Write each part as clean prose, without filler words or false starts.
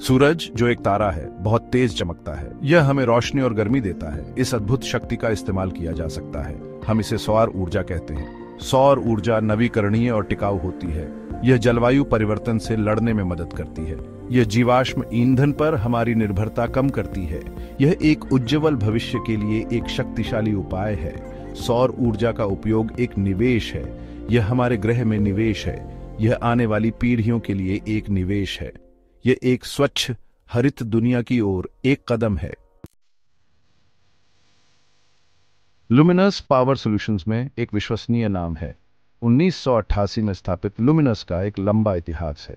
सूरज, जो एक तारा है, बहुत तेज चमकता है। यह हमें रोशनी और गर्मी देता है। इस अद्भुत शक्ति का इस्तेमाल किया जा सकता है। हम इसे सौर ऊर्जा कहते हैं। सौर ऊर्जा नवीकरणीय और टिकाऊ होती है। यह जलवायु परिवर्तन से लड़ने में मदद करती है। यह जीवाश्म ईंधन पर हमारी निर्भरता कम करती है। यह एक उज्ज्वल भविष्य के लिए एक शक्तिशाली उपाय है। सौर ऊर्जा का उपयोग एक निवेश है। यह हमारे ग्रह में निवेश है। यह आने वाली पीढ़ियों के लिए एक निवेश है। यह एक स्वच्छ हरित दुनिया की ओर एक कदम है। लुमिनस पावर सॉल्यूशंस में एक विश्वसनीय नाम है। 1988 में स्थापित लुमिनस का एक लंबा इतिहास है।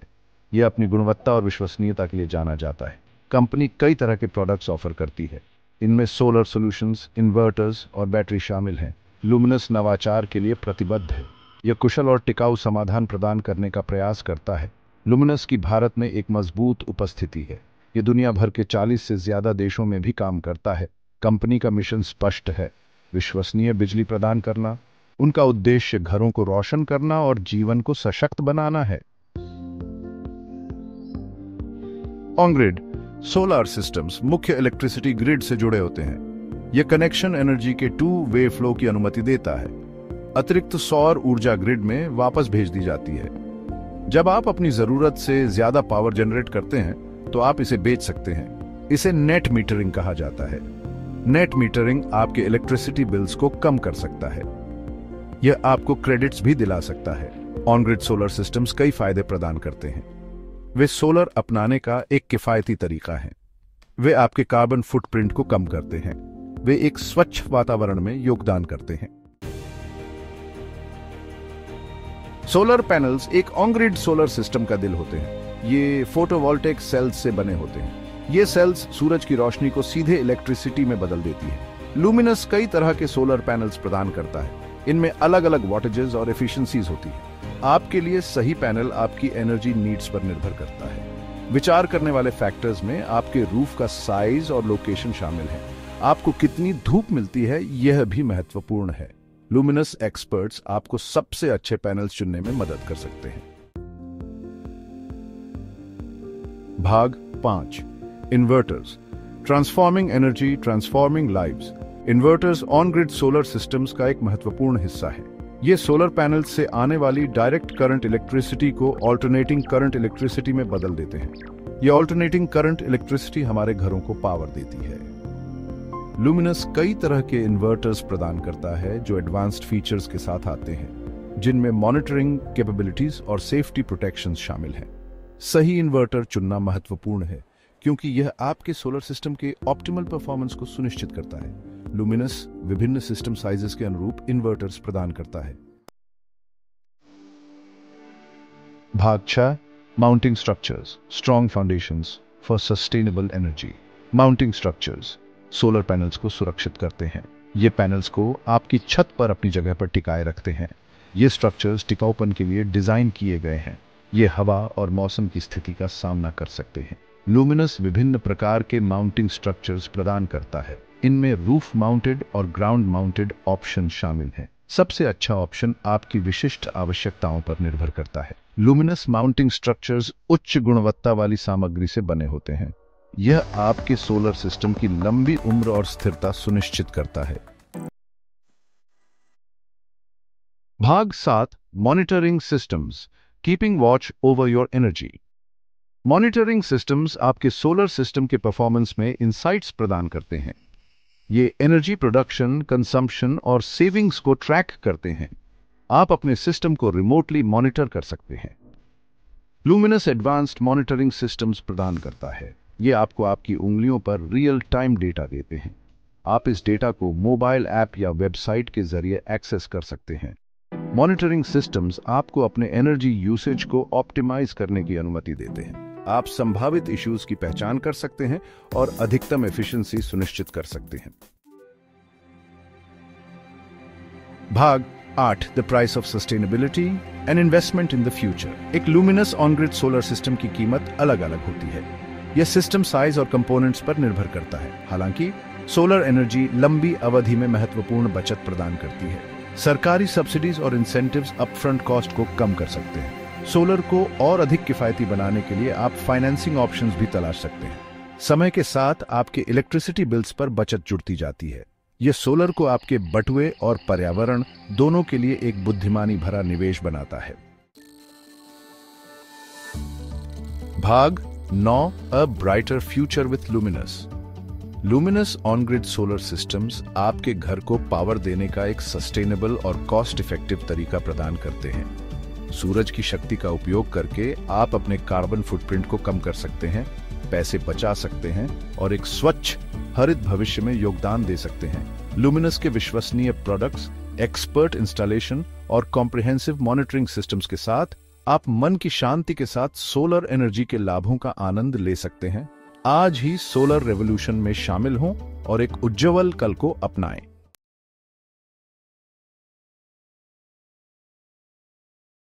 यह अपनी गुणवत्ता और विश्वसनीयता के लिए जाना जाता है। कंपनी कई तरह के प्रोडक्ट्स ऑफर करती है। इनमें सोलर सॉल्यूशंस, इन्वर्टर्स और बैटरी शामिल हैं। लुमिनस नवाचार के लिए प्रतिबद्ध है। यह कुशल और टिकाऊ समाधान प्रदान करने का प्रयास करता है। लुमिनस की भारत में एक मजबूत उपस्थिति है। यह दुनिया भर के 40 से ज्यादा देशों में भी काम करता है। कंपनी का मिशन स्पष्ट है: विश्वसनीय बिजली प्रदान करना। उनका उद्देश्य घरों को रोशन करना और जीवन को सशक्त बनाना है। ऑन ग्रिड सोलर सिस्टम्स मुख्य इलेक्ट्रिसिटी ग्रिड से जुड़े होते हैं। यह कनेक्शन एनर्जी के 2 वे फ्लो की अनुमति देता है। अतिरिक्त सौर ऊर्जा ग्रिड में वापस भेज दी जाती है। जब आप अपनी जरूरत से ज्यादा पावर जनरेट करते हैं तो आप इसे बेच सकते हैं। इसे नेट मीटरिंग कहा जाता है। नेट मीटरिंग आपके इलेक्ट्रिसिटी बिल्स को कम कर सकता है। यह आपको क्रेडिट्स भी दिला सकता है। ऑन ग्रिड सोलर सिस्टम्स कई फायदे प्रदान करते हैं। वे सोलर अपनाने का एक किफायती तरीका है। वे आपके कार्बन फुटप्रिंट को कम करते हैं। वे एक स्वच्छ वातावरण में योगदान करते हैं। सोलर पैनल्स एक ऑन ग्रिड सोलर सिस्टम का दिल होते हैं। ये फोटोवोल्टेइक सेल्स से बने होते हैं। ये सेल्स सूरज की रोशनी को सीधे इलेक्ट्रिसिटी में बदल देती है। लुमिनस कई तरह के सोलर पैनल्स प्रदान करता है। इनमें अलग अलग वोल्टेजेस और एफिशिएंसीज होती है। आपके लिए सही पैनल आपकी एनर्जी नीड्स पर निर्भर करता है। विचार करने वाले फैक्टर्स में आपके रूफ का साइज और लोकेशन शामिल है। आपको कितनी धूप मिलती है यह भी महत्वपूर्ण है। लुमिनस एक्सपर्ट्स आपको सबसे अच्छे पैनल्स चुनने में मदद कर सकते हैं। भाग 5 inverters, transforming energy, transforming lives. Inverters on grid solar systems का एक महत्वपूर्ण हिस्सा है। ये सोलर पैनल्स से आने वाली डायरेक्ट करंट इलेक्ट्रिसिटी को ऑल्टरनेटिंग करंट इलेक्ट्रिसिटी में बदल देते हैं। ये ऑल्टरनेटिंग करंट इलेक्ट्रिसिटी हमारे घरों को पावर देती है। लुमिनस कई तरह के इन्वर्टर्स प्रदान करता है जो एडवांस्ड फीचर्स के साथ आते हैं, जिनमें मॉनिटरिंग कैपेबिलिटीज और सेफ्टी प्रोटेक्शंस शामिल हैं। सही इन्वर्टर चुनना महत्वपूर्ण है क्योंकि यह आपके सोलर सिस्टम के ऑप्टिमल परफॉर्मेंस को सुनिश्चित करता है। लुमिनस विभिन्न सिस्टम साइजेस के अनुरूप इन्वर्टर्स प्रदान करता है। भाग 6 mounting structures, strong foundations for sustainable energy. Mounting structures solar panels को सुरक्षित करते हैं। ये पैनल्स को आपकी छत पर अपनी जगह पर टिकाए रखते हैं। ये स्ट्रक्चर्स टिकाऊपन के लिए डिजाइन किए गए हैं। ये हवा और मौसम की स्थिति का सामना कर सकते हैं। लुमिनस विभिन्न प्रकार के माउंटिंग स्ट्रक्चर्स प्रदान करता है। इनमें रूफ माउंटेड और ग्राउंड माउंटेड ऑप्शन शामिल हैं। सबसे अच्छा ऑप्शन आपकी विशिष्ट आवश्यकताओं पर निर्भर करता है। लुमिनस माउंटिंग स्ट्रक्चर्स उच्च गुणवत्ता वाली सामग्री से बने होते हैं। यह आपके सोलर सिस्टम की लंबी उम्र और स्थिरता सुनिश्चित करता है। भाग 7 monitoring systems, keeping watch over your energy. Monitoring systems आपके सोलर सिस्टम के परफॉर्मेंस में इंसाइट्स प्रदान करते हैं। ये एनर्जी प्रोडक्शन, कंजम्पशन और सेविंग्स को ट्रैक करते हैं। आप अपने सिस्टम को रिमोटली मॉनिटर कर सकते हैं। लुमिनस एडवांस्ड मॉनिटरिंग सिस्टम्स प्रदान करता है। ये आपको आपकी उंगलियों पर रियल टाइम डेटा देते हैं। आप इस डेटा को मोबाइल ऐप या वेबसाइट के जरिए एक्सेस कर सकते हैं। मॉनिटरिंग सिस्टम्स आपको अपने एनर्जी यूसेज को ऑप्टिमाइज करने की अनुमति देते हैं। आप संभावित इश्यूज की पहचान कर सकते हैं और अधिकतम एफिशिएंसी सुनिश्चित कर सकते हैं। भाग 8 the price of sustainability and investment in the future. एक luminous on grid solar system की कीमत अलग अलग होती है। यह सिस्टम साइज और कंपोनेंट्स पर निर्भर करता है। हालांकि सोलर एनर्जी लंबी अवधि में महत्वपूर्ण बचत प्रदान करती है। सरकारी सब्सिडीज और इंसेंटिव्स अपफ्रंट कॉस्ट को कम कर सकते हैं। सोलर को और अधिक किफायती बनाने के लिए आप फाइनेंसिंग ऑप्शंस भी तलाश सकते हैं। समय के साथ आपके इलेक्ट्रिसिटी बिल्स पर बचत जुड़ती जाती है। यह सोलर को आपके बटुए और पर्यावरण दोनों के लिए एक बुद्धिमानी भरा निवेश बनाता है। भाग 9 अ brighter future with luminous. Luminous on grid solar systems आपके घर को पावर देने का एक सस्टेनेबल और कॉस्ट इफेक्टिव तरीका प्रदान करते हैं। सूरज की शक्ति का उपयोग करके आप अपने कार्बन फुटप्रिंट को कम कर सकते हैं, पैसे बचा सकते हैं और एक स्वच्छ हरित भविष्य में योगदान दे सकते हैं। लुमिनस के विश्वसनीय प्रोडक्ट्स, एक्सपर्ट इंस्टॉलेशन और कॉम्प्रिहेंसिव मॉनिटरिंग सिस्टम्स के साथ आप मन की शांति के साथ सोलर एनर्जी के लाभों का आनंद ले सकते हैं। आज ही सोलर रेवोल्यूशन में शामिल हों और एक उज्जवल कल को अपनाएं।